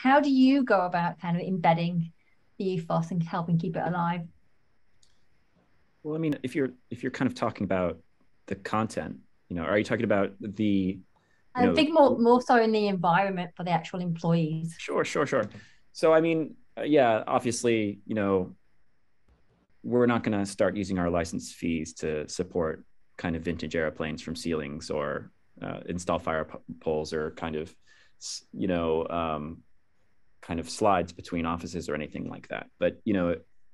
How do you go about kind of embedding the ethos and helping keep it alive? Well, I mean, if you're kind of talking about the content, are you talking about you I know, think more so in the environment for the actual employees. sure, sure, sure. So, I mean, yeah, obviously, we're not going to start using our license fees to support kind of vintage airplanes from ceilings or install fire poles or you know, um, kind of slides between offices or anything like that. But,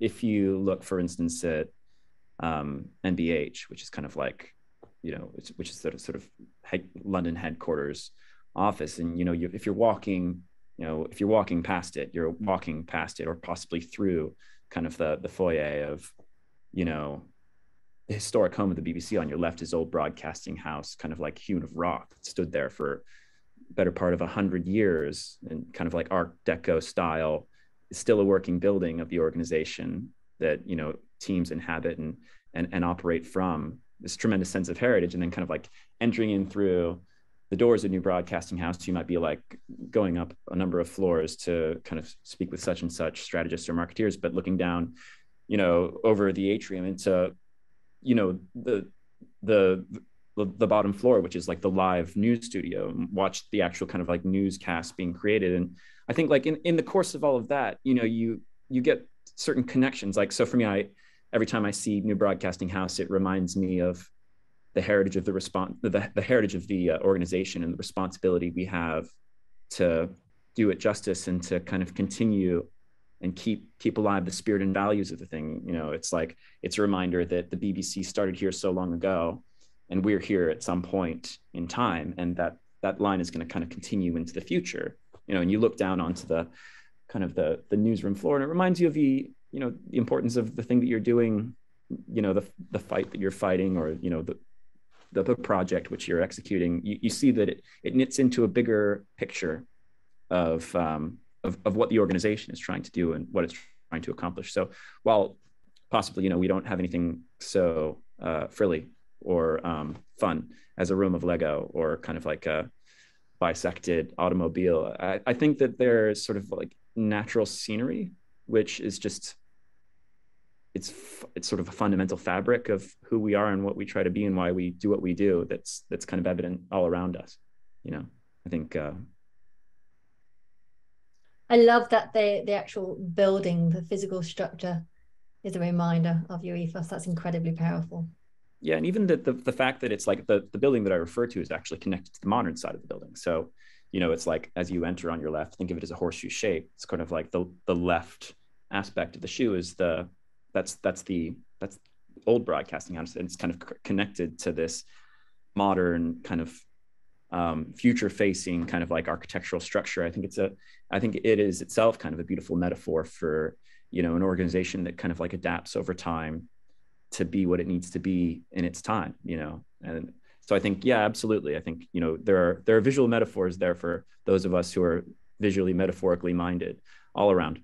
if you look, for instance, at NBH, which is kind of like, which is sort of London headquarters office, and if you're walking past it, you're walking past it, or possibly through kind of the foyer of, you know, the historic home of the BBC. On your left is Old Broadcasting House, kind of like hewn of rock, that stood there for better part of 100 years, and kind of like Art Deco style. Is still a working building of the organization that teams inhabit and operate from. This tremendous sense of heritage, and then kind of like entering in through the doors of New Broadcasting House, you might be like going up a number of floors to kind of speak with such and such strategists or marketeers, but looking down, over the atrium into, you know, the the the bottom floor, which is like the live news studio, and watch the actual kind of like newscast being created. And I think like in the course of all of that, you get certain connections. Like, so for me, every time I see New Broadcasting House, it reminds me of the heritage of the heritage of the organization, and the responsibility we have to do it justice, and to kind of continue and keep alive the spirit and values of the thing. It's like, it's a reminder that the BBC started here so long ago, and we're here at some point in time, and that line is going to kind of continue into the future. And you look down onto the kind of the newsroom floor, and it reminds you of the importance of the thing that you're doing, the fight that you're fighting, or the project which you're executing. You see that it knits into a bigger picture of what the organization is trying to do and what it's trying to accomplish. So while possibly, we don't have anything so frilly or fun as a room of Lego, or kind of like a bisected automobile, I think that there's sort of like natural scenery, which is just, it's sort of a fundamental fabric of who we are and what we try to be and why we do what we do. That's kind of evident all around us. I think I love that the actual building, the physical structure is a reminder of your ethos. That's incredibly powerful. yeah, and even the fact that it's like the building that I refer to is actually connected to the modern side of the building. So, it's like, as you enter on your left, think of it as a horseshoe shape. It's kind of like the left aspect of the shoe is that's Old Broadcasting House, and it's kind of connected to this modern kind of future facing kind of like architectural structure. I think it is itself kind of a beautiful metaphor for, an organization that kind of like adapts over time to be what it needs to be in its time. And so I think, yeah, absolutely. I think, there are visual metaphors there for those of us who are visually metaphorically minded all around.